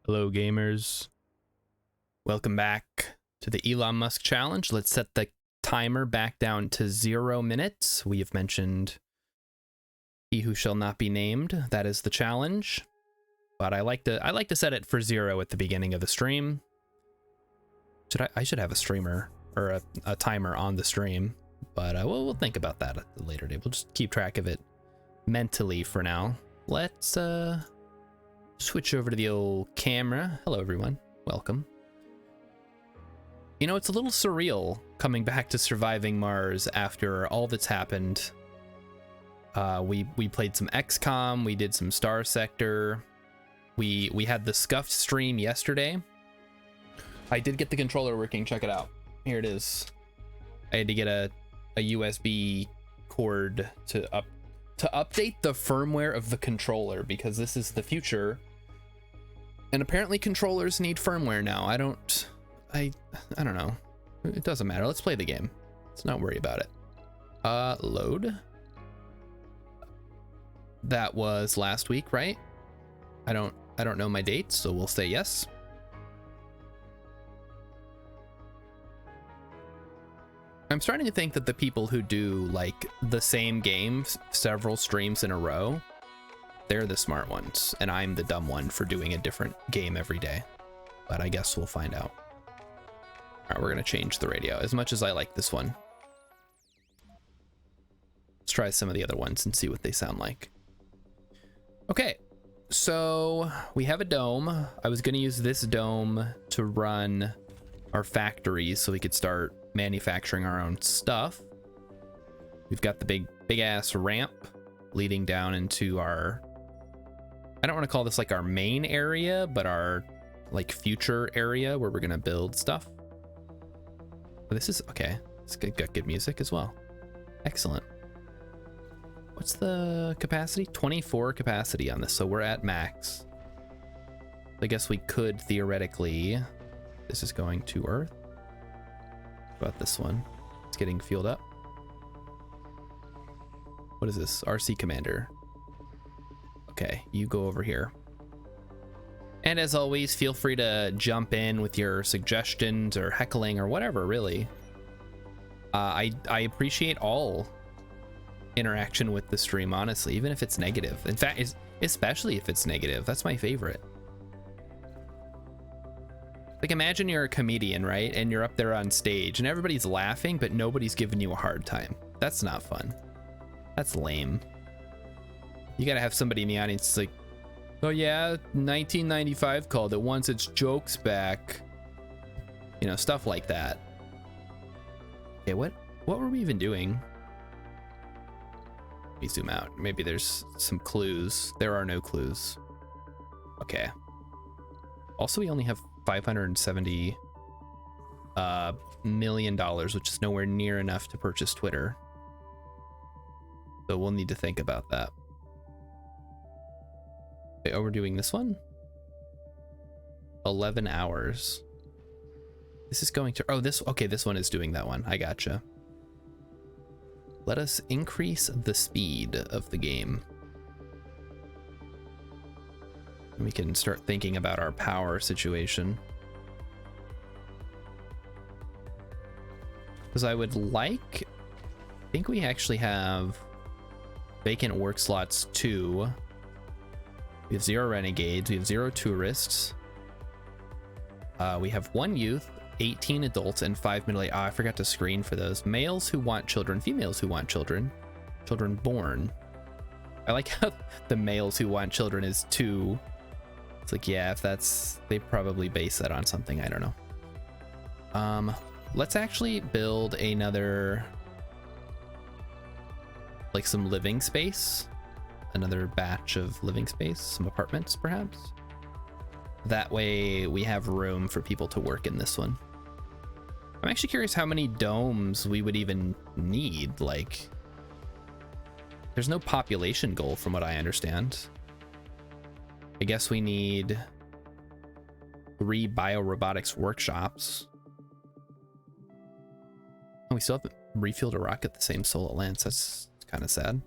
Hello gamers, welcome back to the Elon Musk challenge. Let's set the timer back down to 0 minutes. We have mentioned he who shall not be named. That is the challenge, but I like to set it for 0 at the beginning of the stream. I should have a streamer or a timer on the stream, but we'll think about that at the later date. We'll just keep track of it mentally for now. Let's switch over to the old camera. Hello everyone, welcome. You know, it's a little surreal coming back to surviving Mars after all that's happened. We played some XCOM, we did some Star Sector, we had the Scuffed stream yesterday. I did get the controller working, check it out. Here it is. I had to get a USB cord to update the firmware of the controller because this is the future. And apparently controllers need firmware now. I don't know. It doesn't matter. Let's play the game. Let's not worry about it. Load. That was last week, right? I don't know my dates, so we'll say yes. I'm starting to think that the people who do like the same games several streams in a row, they're the smart ones, and I'm the dumb one for doing a different game every day. But I guess we'll find out. All right, we're gonna change the radio as much as I like this one. Let's try some of the other ones and see what they sound like. Okay, so we have a dome. I was gonna use this dome to run our factories so we could start manufacturing our own stuff. We've got the big ass ramp leading down into our, I don't want to call this like our main area, but our like future area where we're gonna build stuff. But this is okay. It's got good music as well. Excellent. What's the capacity? 24 capacity on this, so we're at max. I guess we could theoretically, this is going to Earth. What about this one? It's getting fueled up. What is this? RC Commander. Okay, you go over here. And as always, feel free to jump in with your suggestions or heckling or whatever, really. I appreciate all interaction with the stream, honestly, even if it's negative. In fact, especially if it's negative, that's my favorite. Like, imagine you're a comedian, right? And you're up there on stage and everybody's laughing, but nobody's giving you a hard time. That's not fun. That's lame. You gotta have somebody in the audience that's like, oh yeah, 1995 called it, wants its jokes back. You know, stuff like that. Okay, what were we even doing? Let me zoom out. Maybe there's some clues. There are no clues. Okay. Also, we only have $570 million, which is nowhere near enough to purchase Twitter. So we'll need to think about that. Okay, oh, we're doing this one? 11 hours. This is going to, oh, okay, this one is doing that one. I gotcha. Let us increase the speed of the game. We can start thinking about our power situation. Because I would like, I think we actually have vacant work slots 2. We have 0 renegades, we have 0 tourists. We have 1 youth, 18 adults, and 5 middle-aged. Oh, I forgot to screen for those. Males who want children, females who want children, children born. I like how the males who want children is 2. It's like, yeah, if that's, they probably base that on something, I don't know. Let's actually build another, like some living space, another batch of living space, some apartments perhaps. That way we have room for people to work in this one. I'm actually curious how many domes we would even need. Like, there's no population goal from what I understand. I guess we need 3 biorobotics workshops. And we still haven't refueled a rocket the same Solar Lance. That's kind of sad.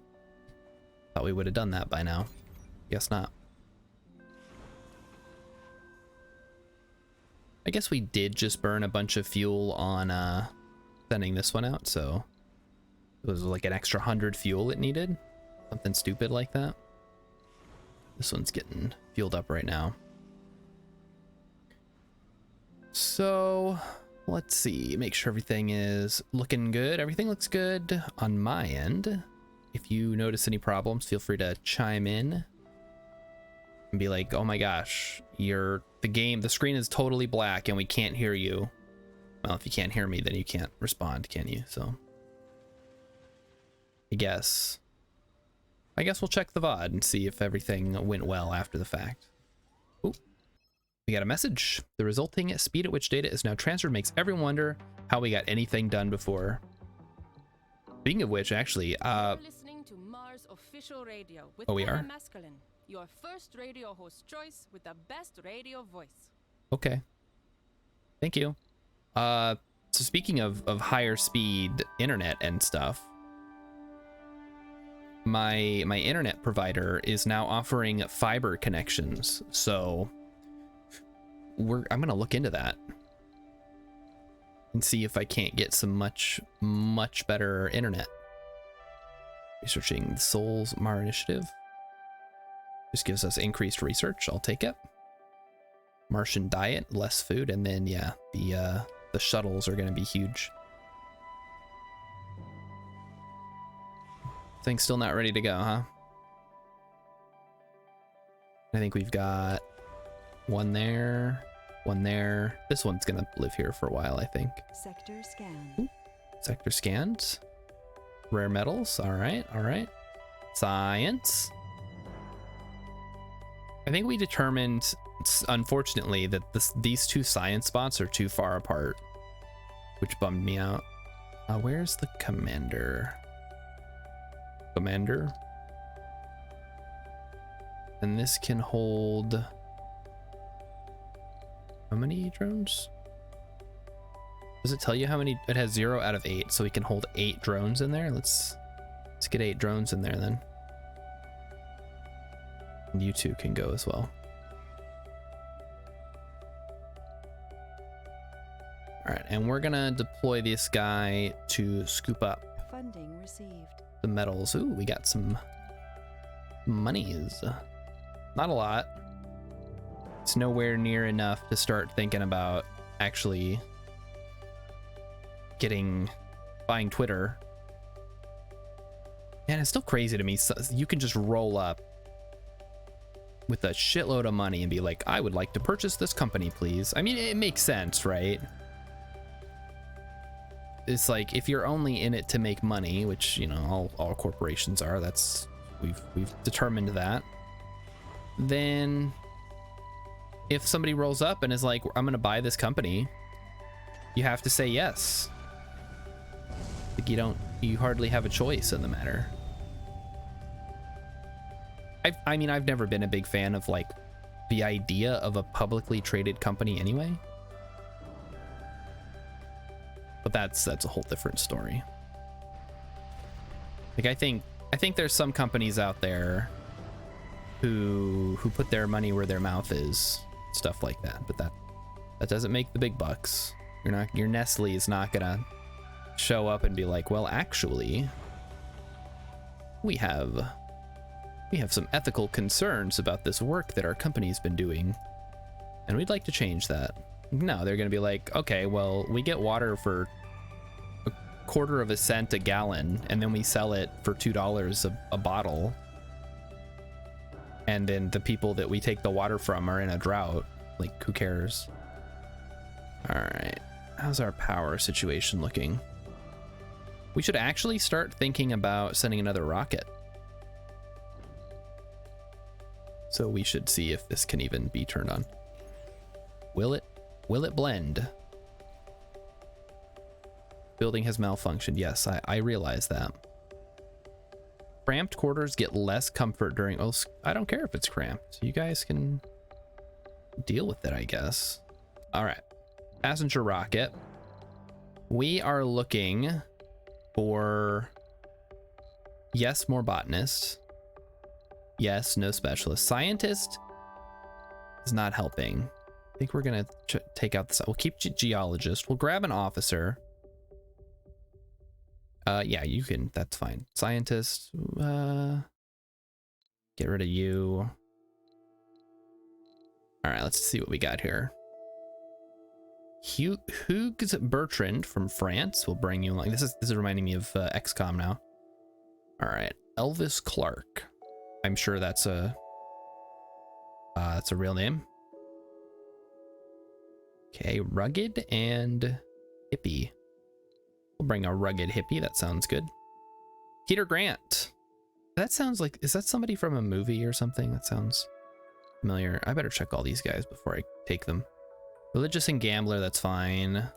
Thought we would have done that by now. Guess not. I guess we did just burn a bunch of fuel on sending this one out, so it was like an extra 100 fuel it needed. Something stupid like that. This one's getting fueled up right now. So let's see, make sure everything is looking good. Everything looks good on my end. If you notice any problems, feel free to chime in and be like, oh my gosh, the screen is totally black and we can't hear you. Well, if you can't hear me, then you can't respond, can you? So I guess we'll check the VOD and see if everything went well after the fact. Ooh, we got a message. The resulting speed at which data is now transferred makes everyone wonder how we got anything done before. Speaking of which, actually, You're listening to Mars Official Radio with we are? Masculine, your first radio host choice with the best radio voice. Okay. Thank you. So speaking of higher speed internet and stuff, my internet provider is now offering fiber connections. So I'm gonna look into that and see if I can't get some much better internet. Researching the Souls Mar initiative. Just gives us increased research. I'll take it. Martian diet, less food, and then yeah, the shuttles are gonna be huge. Thing's still not ready to go, huh? I think we've got one there, one there. This one's gonna live here for a while, I think. Sector scan. Ooh, sector scans. Rare metals. All right, all right. Science. I think we determined, unfortunately, that these two science spots are too far apart, which bummed me out. Where's the commander? Commander. And this can hold how many drones? Does it tell you how many? It has 0 out of 8, so we can hold 8 drones in there. Let's get 8 drones in there then. And you two can go as well. All right, and we're gonna deploy this guy to scoop up Funding received. the metals. Ooh, we got some monies. Not a lot. It's nowhere near enough to start thinking about actually buying Twitter. And it's still crazy to me. So you can just roll up with a shitload of money and be like, I would like to purchase this company, please. I mean, it makes sense, right? It's like, if you're only in it to make money, which, you know, all corporations are, we've determined that, then if somebody rolls up and is like, I'm gonna buy this company, you have to say yes. Like, you hardly have a choice in the matter. I mean, I've never been a big fan of like the idea of a publicly traded company anyway. But that's a whole different story. Like, I think there's some companies out there who put their money where their mouth is, stuff like that. But that doesn't make the big bucks. Your Nestle is not gonna show up and be like, well, actually, we have some ethical concerns about this work that our company's been doing, and we'd like to change that. No, they're gonna be like, okay, well, we get water for a quarter of a cent a gallon, and then we sell it for $2 a bottle, and then the people that we take the water from are in a drought. Like, who cares? All right, how's our power situation looking? We should actually start thinking about sending another rocket. So we should see if this can even be turned on. Will it blend? Building has malfunctioned. Yes, I realize that. Cramped quarters get less comfort during... Oh, I don't care if it's cramped. You guys can deal with it, I guess. All right. Passenger rocket. We are looking for... Yes, more botanists. Yes, no specialist. Scientist is not helping. I think we're gonna take out this. We'll keep geologist. We'll grab an officer. Yeah, you can. That's fine. Scientist. Get rid of you. All right, let's see what we got here. Hugues Bertrand from France will bring you along. This is reminding me of XCOM now. All right, Elvis Clark. I'm sure that's a real name. Okay, rugged and hippie. We'll bring a rugged hippie. That sounds good. Peter Grant. That sounds like, is that somebody from a movie or something? That sounds familiar. I better check all these guys before I take them. Religious and gambler, that's fine.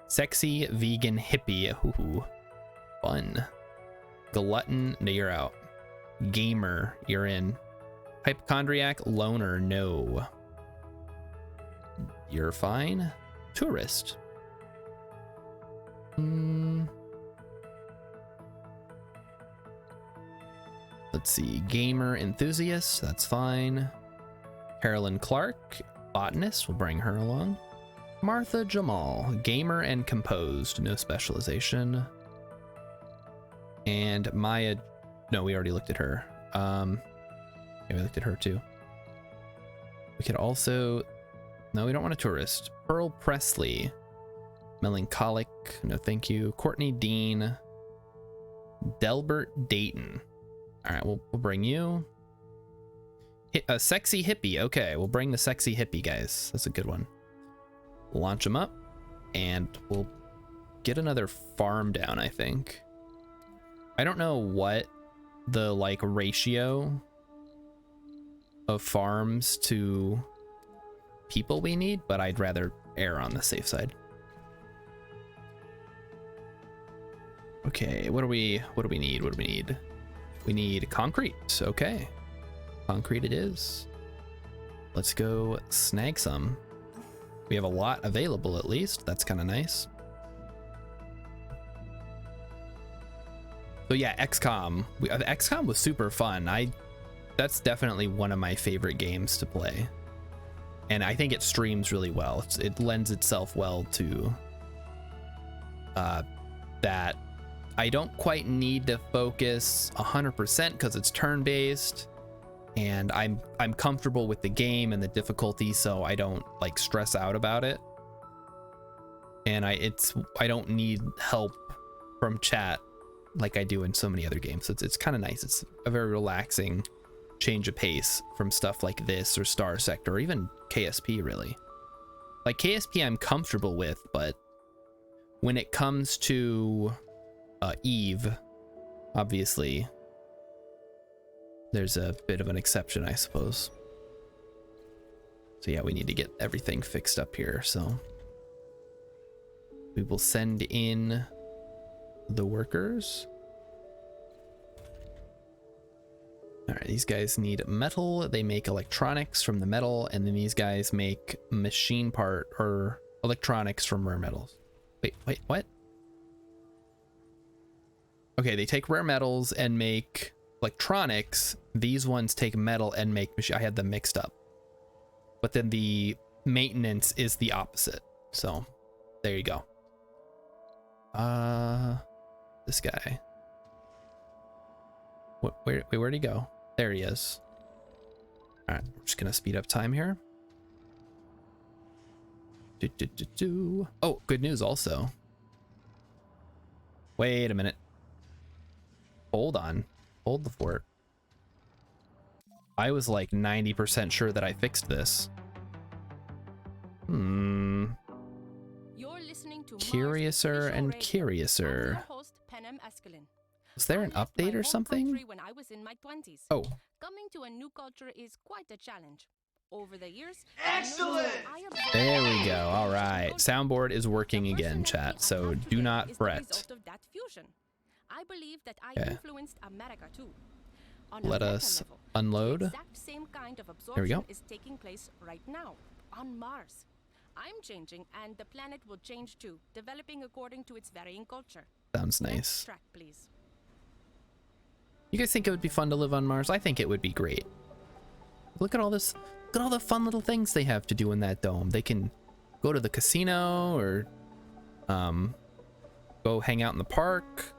Sexy vegan hippie. Ooh, fun. Glutton, no, you're out. Gamer, you're in. Hypochondriac, loner, no. You're fine. Tourist. Let's see. Gamer enthusiast, that's fine. Carolyn Clark, botanist, we'll bring her along. Martha Jamal, gamer and composed, no specialization. And Maya, no, we already looked at her. Yeah, we looked at her too. We could also, no, we don't want a tourist. Pearl Presley, melancholic, no thank you. Courtney Dean, Delbert Dayton. All right, we'll bring you. A sexy hippie, okay, we'll bring the sexy hippie guys. That's a good one. Launch them up, and we'll get another farm down, I think. I don't know what the like ratio of farms to people we need, but I'd rather err on the safe side. Okay, what do we need? What do we need? We need concrete. Okay, concrete it is. Let's go snag some. We have a lot available, at least. That's kind of nice. So yeah, XCOM. XCOM was super fun. That's definitely one of my favorite games to play, and I think it streams really well. It lends itself well to that. I don't quite need to focus 100% because it's turn-based, and I'm comfortable with the game and the difficulty, so I don't like stress out about it. And I don't need help from chat like I do in so many other games. It's kind of nice. It's a very relaxing change of pace from stuff like this or Star Sector or even KSP, really. Like KSP I'm comfortable with, but when it comes to Eve, obviously there's a bit of an exception, I suppose. So yeah, we need to get everything fixed up here, so we will send in the workers. All right, these guys need metal. They make electronics from the metal, and then these guys make machine part or electronics from rare metals. Wait, what? Okay, they take rare metals and make electronics. These ones take metal and make machine. I had them mixed up. But then the maintenance is the opposite. So there you go. This guy. Where'd he go? There he is. All right, we're just gonna speed up time here. Oh, good news also. Wait a minute. Hold on. Hold the fort. I was like 90% sure that I fixed this. You're listening to Curiouser and curiouser. Was there an update or something? When I was in my 20s. Oh. Coming to a new culture is quite a challenge. Over the years, excellent. There we go. All right. Soundboard is working again, chat. So do not fret. I believe that I influenced America too. Let us unload. The exact same kind of absorption There we go. is taking place right now on Mars. I'm changing, and the planet will change too, developing according to its varying culture. Sounds Next nice. track, please. You guys think it would be fun to live on Mars? I think it would be great. Look at all this at all the fun little things they have to do in that dome. They can go to the casino or go hang out in the park.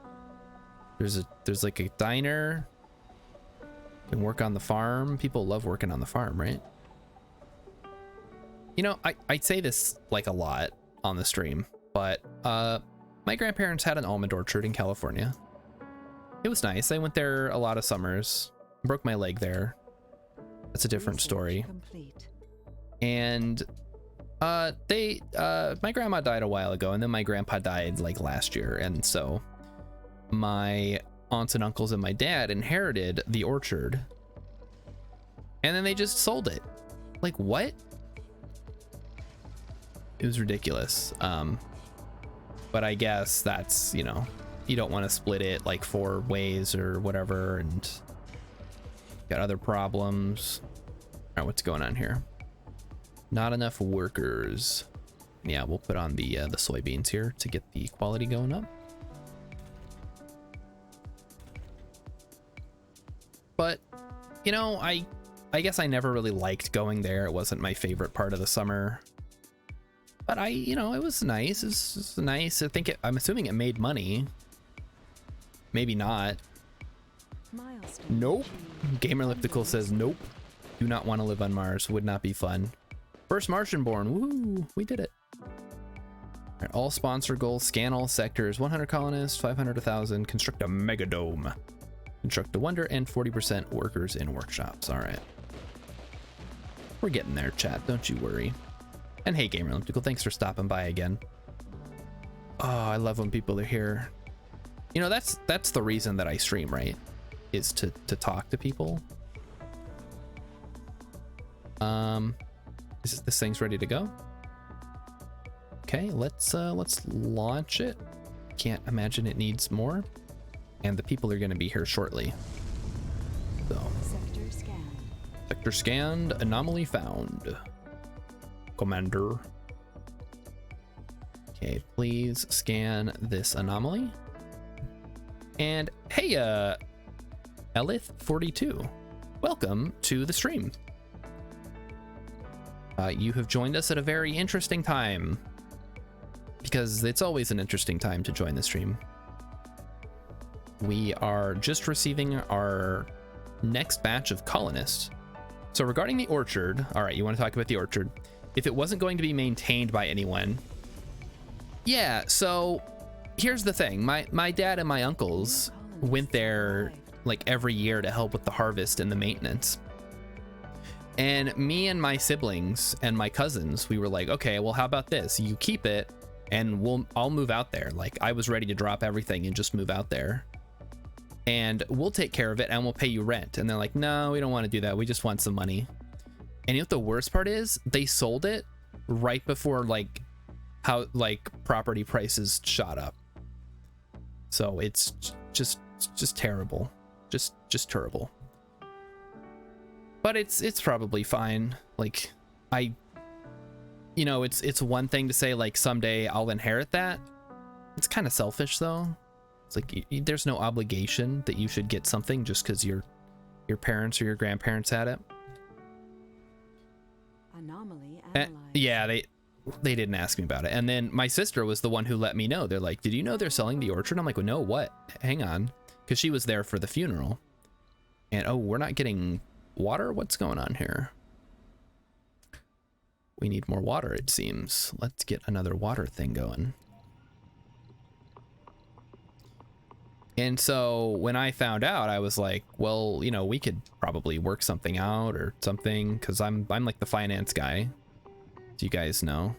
There's like a diner. You can work on the farm. People love working on the farm, right? You know, I say this like a lot on the stream, but my grandparents had an almond orchard in California. It was nice. I went there a lot of summers. Broke my leg there. That's a different story. Complete. And my grandma died a while ago, and then my grandpa died like last year, and so my aunts and uncles and my dad inherited the orchard, and then they just sold it. Like, what? It was ridiculous. But I guess that's, you know, you don't want to split it like 4 ways or whatever, and got other problems. All right, what's going on here? Not enough workers. Yeah, we'll put on the soybeans here to get the quality going up. But, you know, I guess I never really liked going there. It wasn't my favorite part of the summer. But you know, it was nice. It was nice. I'm assuming it made money. Maybe not. Milestone Nope. achieved. Gamer Elliptical says nope. Do not want to live on Mars. Would not be fun. First Martian born. Woo! We did it. All right, all sponsor goals. Scan all sectors. 100 colonists. 500 to 1,000. Construct a megadome. Construct a wonder, and 40% workers in workshops. All right. We're getting there, chat. Don't you worry. And hey, Gamer Elliptical, thanks for stopping by again. Oh, I love when people are here. You know, that's the reason that I stream, right? Is to talk to people. This thing's ready to go. Okay, let's launch it. Can't imagine it needs more. And the people are going to be here shortly. So, Sector scanned. sector scanned, anomaly found. Commander. Okay, please scan this anomaly. And hey, Elith42, welcome to the stream. You have joined us at a very interesting time, because it's always an interesting time to join the stream. We are just receiving our next batch of colonists. So regarding the orchard, all right, you want to talk about the orchard. If it wasn't going to be maintained by anyone, yeah, so here's the thing. My dad and my uncles went there like every year to help with the harvest and the maintenance. And me and my siblings and my cousins, we were like, okay, well, how about this? You keep it and I'll move out there. Like, I was ready to drop everything and just move out there. And we'll take care of it and we'll pay you rent. And they're like, no, we don't want to do that. We just want some money. And you know what the worst part is? They sold it right before how property prices shot up. So it's just terrible. Just terrible. But it's probably fine. Like, you know, it's one thing to say like someday I'll inherit that. It's kind of selfish though. It's like there's no obligation that you should get something just because your parents or your grandparents had it. Anomaly analyzed. Yeah, they didn't ask me about it. And then my sister was the one who let me know. They're like, did you know they're selling the orchard? I'm like, well, no, what? Hang on. Because she was there for the funeral. And oh, we're not getting water? What's going on here? We need more water, it seems. Let's get another water thing going. And so when I found out, I was like, well, you know, we could probably work something out or something, because I'm like the finance guy, as you guys know.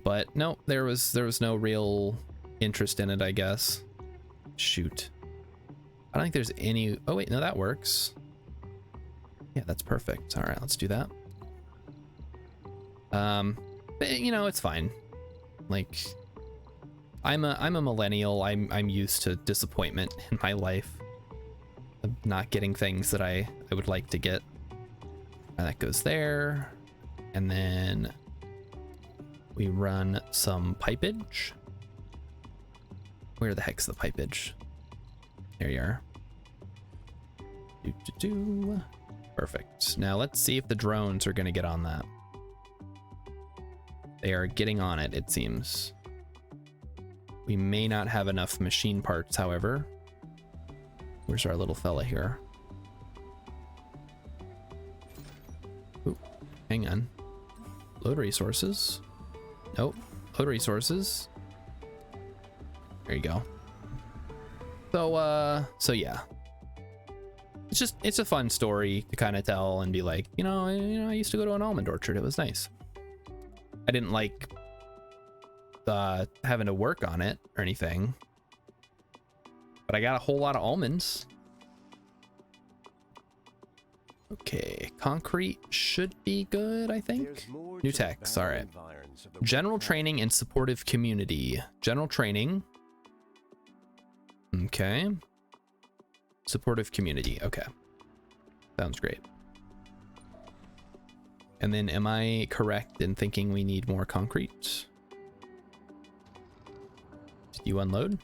But no, there was no real interest in it, I guess. Shoot. I don't think there's any... Oh, wait, no, that works. Yeah, that's perfect. All right, let's do that. But, you know, it's fine. Like... I'm a millennial. I'm used to disappointment in my life of not getting things that I would like to get. And that goes there. And then we run some pipage. Where the heck's the pipage? There you are. Perfect. Now let's see if the drones are going to get on that. They are getting on it, it seems. We may not have enough machine parts, however. Where's our little fella here? Ooh, hang on. Load resources. Nope. Load resources. There you go. So yeah. It's a fun story to kind of tell and be like, I used to go to an almond orchard. It was nice. I didn't like having to work on it or anything, but I got a whole lot of almonds. Okay, concrete should be good, I think. New text, all right. General training and supportive community. General training. Okay. Supportive community, okay. Sounds great. And then am I correct in thinking we need more concrete? Did you unload?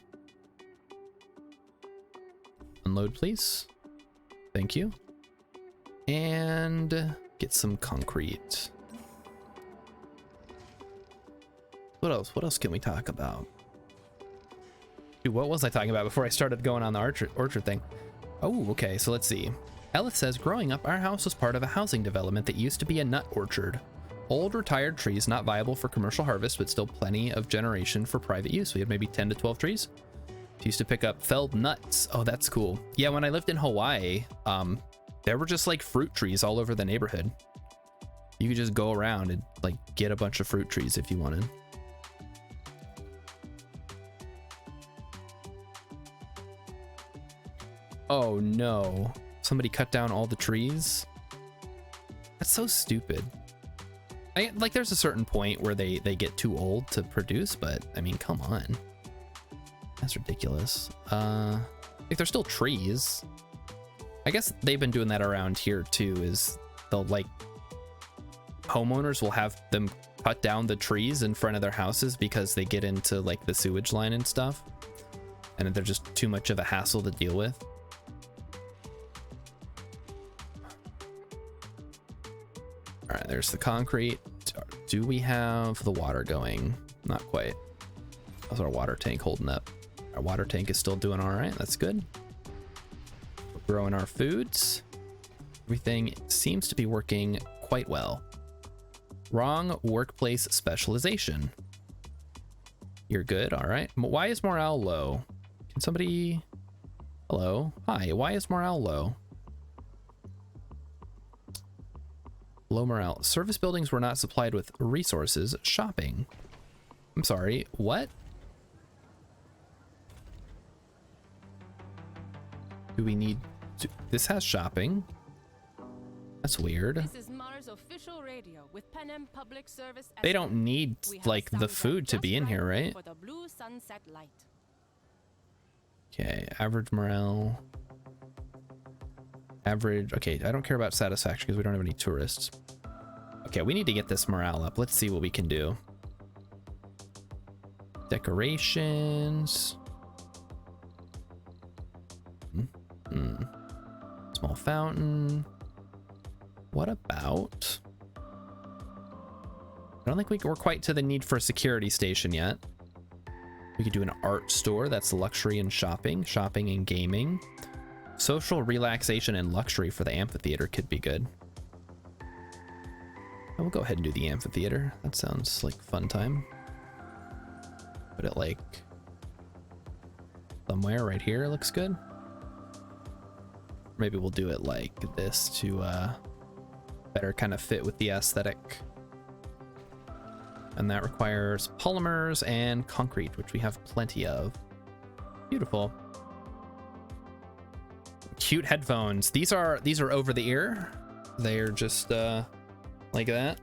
Unload, please. Thank you. And get some concrete. What else? What else can we talk about? Dude, what was I talking about before I started going on the orchard thing? Oh, okay, so let's see. Ellis says, growing up, our house was part of a housing development that used to be a nut orchard. Old retired trees, not viable for commercial harvest, but still plenty of generation for private use. We had maybe 10 to 12 trees. Used to pick up felled nuts. Oh, that's cool. Yeah, when I lived in Hawaii, there were just like fruit trees all over the neighborhood. You could just go around and like get a bunch of fruit trees if you wanted. Oh no. Somebody cut down all the trees? That's so stupid. Like there's a certain point where they get too old to produce, but I mean, come on. That's ridiculous. Like they're still trees. I guess they've been doing that around here too, is they'll like, homeowners will have them cut down the trees in front of their houses because they get into like the sewage line and stuff. And they're just too much of a hassle to deal with. All right, there's the concrete. Do we have the water going? Not quite. How's our water tank holding up? Our water tank is still doing all right. That's good. We're growing our foods. Everything seems to be working quite well. Wrong workplace specialization. You're good. All right. Why is morale low? Can somebody... Hello? Hi. Why is morale low? Low morale. Service buildings were not supplied with resources. Shopping. I'm sorry. What? Do we need to... This has shopping. That's weird. This is Mars official radio with Panem Public Service. They don't need like the food to be in here, right? For the blue sunset light. Okay, average morale. Average. Okay, I don't care about satisfaction because we don't have any tourists. Okay, we need to get this morale up. Let's see what we can do. Decorations. Small fountain. What about... I don't think we're quite to the need for a security station yet. We could do an art store. That's luxury and shopping. Shopping and gaming. Social relaxation and luxury for the amphitheater could be good. We'll go ahead and do the amphitheater. That sounds like fun time. Put it like somewhere right here. Looks good. Maybe we'll do it like this to better kind of fit with the aesthetic. And that requires polymers and concrete, which we have plenty of. Beautiful. Cute headphones. These are over the ear. They're just like that.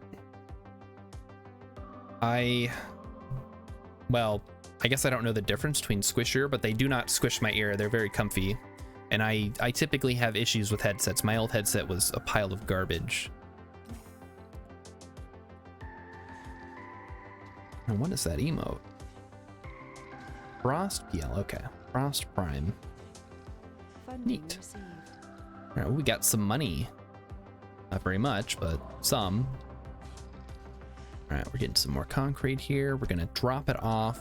Well, I guess I don't know the difference between squish ear, but they do not squish my ear. They're very comfy. And I typically have issues with headsets. My old headset was a pile of garbage. And what is that emote? Frost PL, okay. Frost Prime. Funding Neat. received. All right, we got some money. Not very much, but some. All right, we're getting some more concrete here. We're gonna drop it off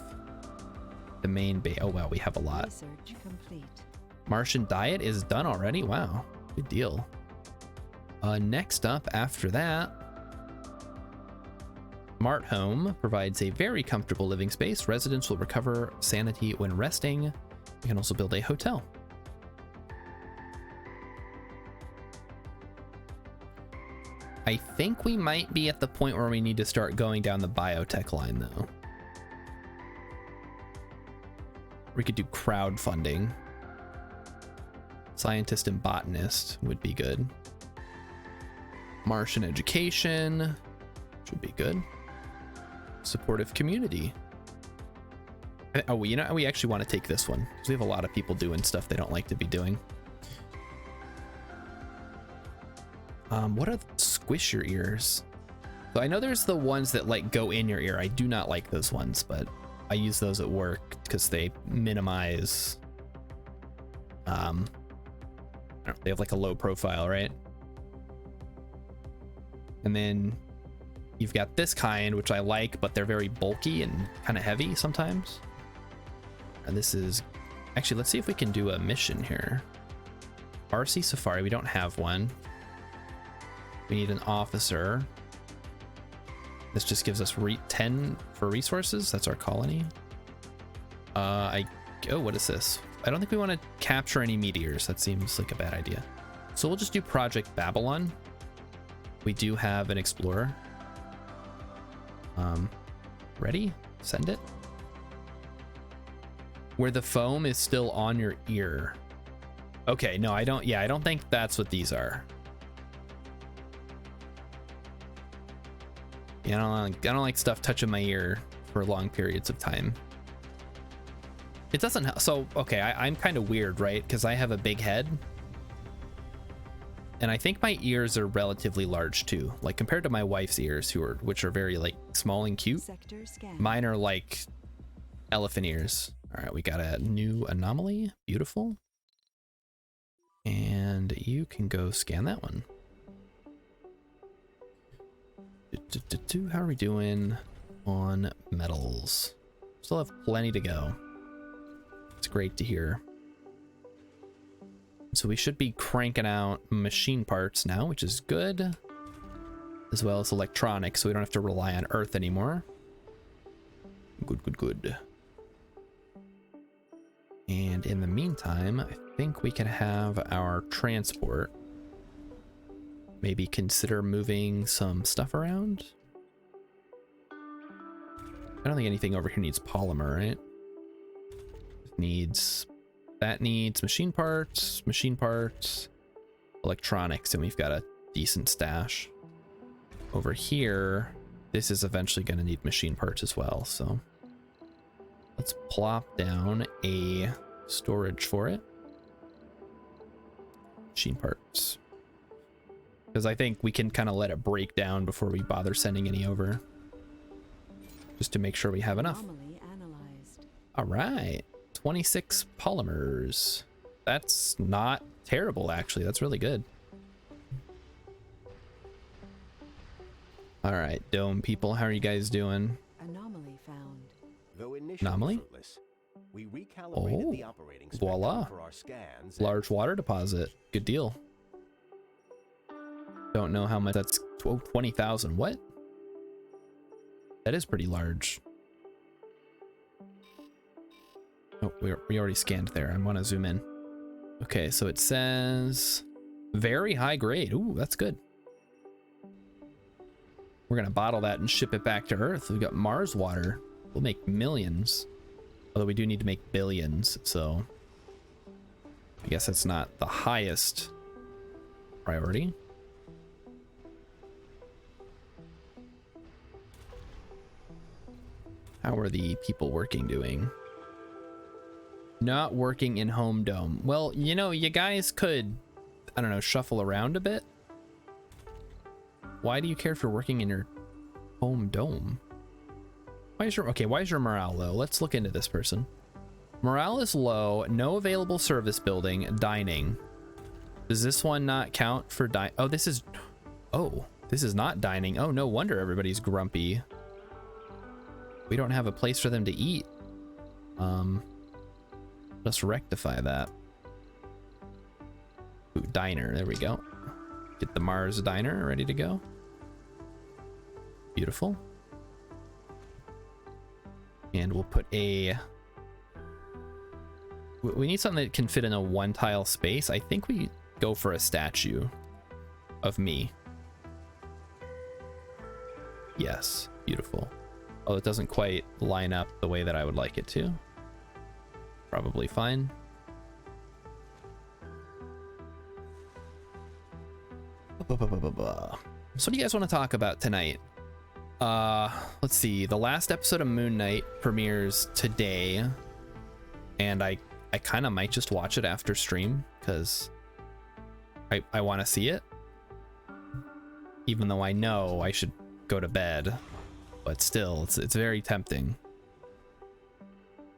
the main base. Oh wow, we have a lot. Research complete. Martian diet is done already. Wow, good deal. Next up after that, Mart Home provides a very comfortable living space. Residents will recover sanity when resting. We can also build a hotel. I think we might be at the point where we need to start going down the biotech line though. We could do crowdfunding. Scientist and botanist would be good. Martian education should be good. Supportive community. Oh, you know, we actually want to take this one because we have a lot of people doing stuff they don't like to be doing. What are squish your ears? So I know there's the ones that like go in your ear. I do not like those ones, but I use those at work because they minimize. They have like a low profile, right? And then you've got this kind, which I like, but they're very bulky and kind of heavy sometimes. And this is actually, let's see if we can do a mission here. RC Safari, we don't have one. We need an officer. This just gives us 10 for resources. That's our colony. Oh, what is this? I don't think we want to capture any meteors. That seems like a bad idea. So we'll just do Project Babylon. We do have an explorer. Ready? Send it. Where the foam is still on your ear. Okay, no, I don't. Yeah, I don't think that's what these are. Yeah, I don't like stuff touching my ear for long periods of time. It doesn't help. So, okay, I'm kind of weird, right? Because I have a big head. And I think my ears are relatively large too. Like compared to my wife's ears, which are very like small and cute. Sector scan. Mine are like elephant ears. All right, we got a new anomaly. Beautiful. And you can go scan that one. How are we doing on metals? Still have plenty to go. It's great to hear. So we should be cranking out machine parts now, which is good, as well as electronics, so we don't have to rely on Earth anymore. Good. And in the meantime, I think we can have our transport. Maybe consider moving some stuff around. I don't think anything over here needs polymer, right? That needs machine parts, electronics, and we've got a decent stash. Over here, this is eventually going to need machine parts as well, so let's plop down a storage for it. Machine parts. Because I think we can kind of let it break down before we bother sending any over. Just to make sure we have enough. Anomaly analyzed. All right. 26 polymers. That's not terrible, actually. That's really good. All right, Dome people, how are you guys doing? Anomaly found. Though initially Anomaly? fruitless, we recalibrated the operating spectrum Voila. for our scans. Large water deposit. Good deal. Don't know how much that's. 20,000. What? That is pretty large. Oh, we already scanned there. I want to zoom in. Okay, so it says very high grade. Ooh, that's good. We're gonna bottle that and ship it back to Earth. We've got Mars water. We'll make millions. Although we do need to make billions, so I guess that's not the highest priority. How are the people working doing? Not working in home dome. Well, you know, you guys could, I don't know, shuffle around a bit. Why do you care if you're working in your home dome? Why is your morale low? Let's look into this person. Morale is low, no available service building, dining. Does this one not count for oh, this is Oh, this is not dining. Oh, no wonder everybody's grumpy. We don't have a place for them to eat. Let's rectify that. Ooh, diner, there we go. Get the Mars diner ready to go. Beautiful. And we'll put a... We need something that can fit in a one tile space. I think we go for a statue of me. Yes, beautiful. Oh, it doesn't quite line up the way that I would like it to. Probably fine. So what do you guys want to talk about tonight? Let's see. The last episode of Moon Knight premieres today, and I kind of might just watch it after stream because I want to see it, even though I know I should go to bed, but still it's very tempting.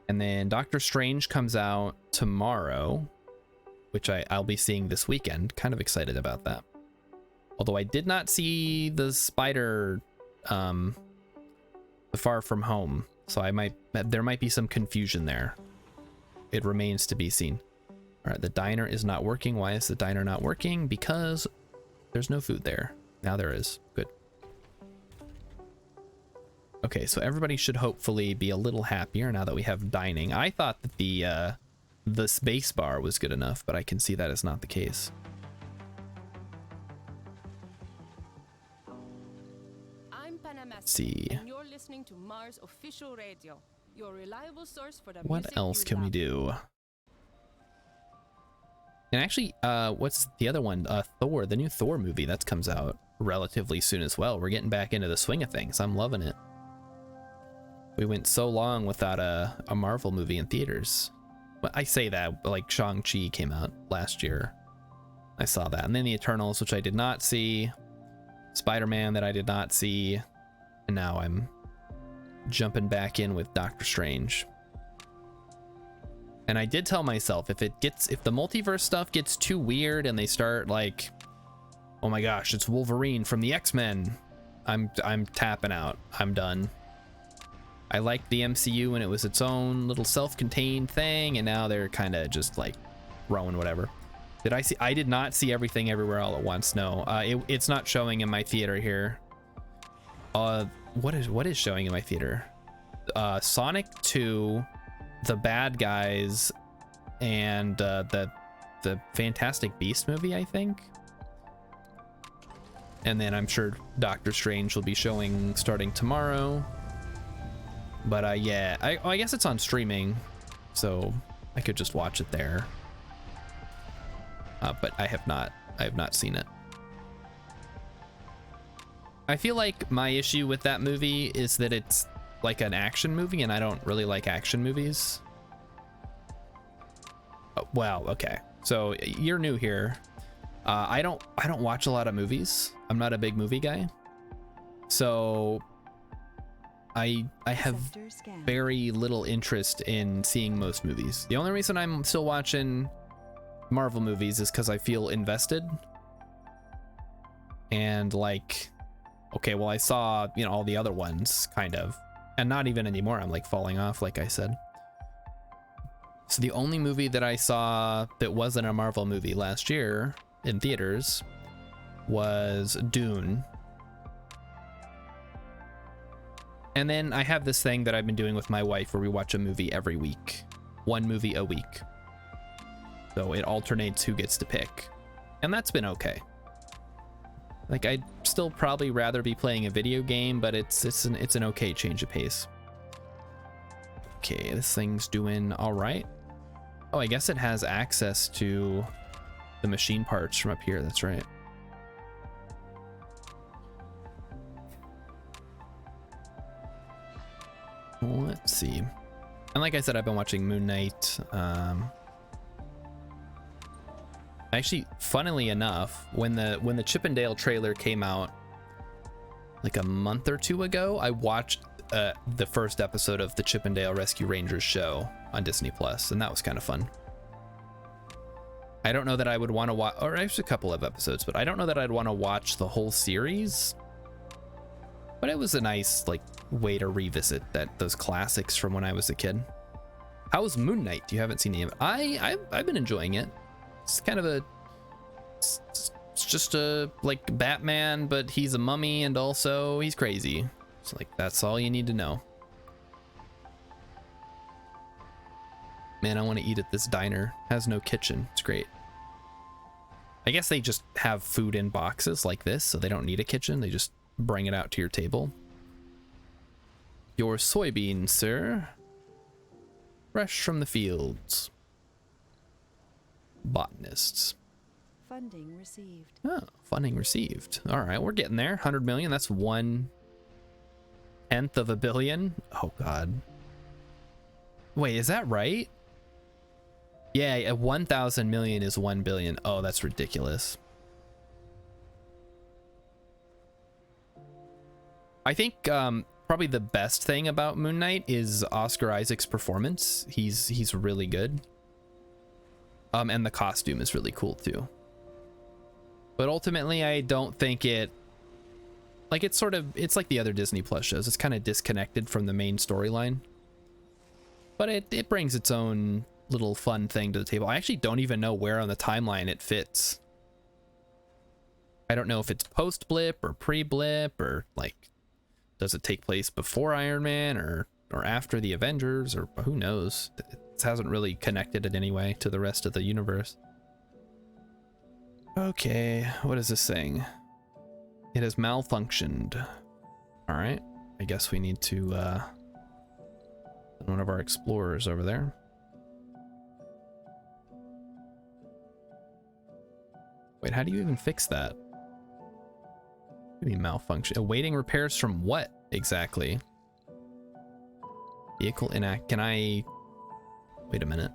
And then Doctor Strange comes out tomorrow, which I'll be seeing this weekend. Kind of excited about that. Although I did not see the Spider, the Far From Home, so there might be some confusion there. It remains to be seen. All right, the diner is not working. Why is the diner not working? Because there's no food there. Now there is. Good. Okay, so everybody should hopefully be a little happier now that we have dining. I thought that the space bar was good enough, but I can see that is not the case. I'm Panama. See. And you're listening to Mars Official Radio, your reliable source for the What music else you can we love. do? And actually, what's the other one? Thor, the new Thor movie that comes out relatively soon as well. We're getting back into the swing of things. I'm loving it. We went so long without a Marvel movie in theaters. But I say that, but like Shang-Chi came out last year. I saw that. And then the Eternals, which I did not see. Spider-Man that I did not see. And now I'm jumping back in with Doctor Strange. And I did tell myself, if the multiverse stuff gets too weird and they start like, oh my gosh, it's Wolverine from the X-Men, I'm tapping out. I'm done. I liked the MCU when it was its own little self-contained thing, and now they're kind of just like throwing whatever. I did not see Everything Everywhere All at Once. No, it's not showing in my theater here. What is showing in my theater? Sonic 2, The Bad Guys, and the Fantastic Beast movie, I think. And then I'm sure Doctor Strange will be showing starting tomorrow. But yeah, I guess it's on streaming, so I could just watch it there. But I have not seen it. I feel like my issue with that movie is that it's like an action movie, and I don't really like action movies. Wow, okay. So you're new here. I don't watch a lot of movies. I'm not a big movie guy. So I have Sector scan. very little interest in seeing most movies. The only reason I'm still watching Marvel movies is because I feel invested. And like, okay, well, I saw, all the other ones, kind of. And not even anymore. I'm like falling off, like I said. So the only movie that I saw that wasn't a Marvel movie last year in theaters was Dune. And then I have this thing that I've been doing with my wife where we watch a movie every week. One movie a week. So it alternates who gets to pick. And that's been okay. Like, I'd still probably rather be playing a video game, but it's an okay change of pace. Okay, this thing's doing all right. Oh, I guess it has access to the machine parts from up here. That's right. Let's see. And like I said, I've been watching Moon Knight. Actually, funnily enough, when the Chippendale trailer came out like a month or two ago, I watched the first episode of the Chippendale Rescue Rangers show on Disney Plus, and that was kind of fun. I don't know that I would want to watch, or actually a couple of episodes, but I don't know that I'd want to watch the whole series. But it was a nice like way to revisit those classics from when I was a kid. How was Moon Knight? You haven't seen any of it. I've been enjoying it. It's kind of it's just a like Batman, but he's a mummy and also he's crazy. It's like that's all you need to know. Man, I want to eat at this diner. Has no kitchen. It's great. I guess they just have food in boxes like this, so they don't need a kitchen. They just bring it out to your table. Your soybeans, sir. Fresh from the fields. Botanists. Funding received. Oh, funding received. All right, we're getting there. 100 million. That's 1/10 of a billion. Oh, God. Wait, is that right? Yeah, 1,000 million is 1 billion. Oh, that's ridiculous. I think probably the best thing about Moon Knight is Oscar Isaac's performance. He's really good. And the costume is really cool too. But ultimately, I don't think it like it's like the other Disney Plus shows. It's kind of disconnected from the main storyline. But it brings its own little fun thing to the table. I actually don't even know where on the timeline it fits. I don't know if it's post blip or pre blip, or like does it take place before Iron Man or after the Avengers, or who knows. It hasn't really connected in any way to the rest of the universe. Okay, what is this saying? It has malfunctioned. All right, I guess we need to send one of our explorers over there. Wait, how do you even fix that? What do you mean malfunction? Awaiting repairs from what exactly? Vehicle inact. Can I... Wait a minute.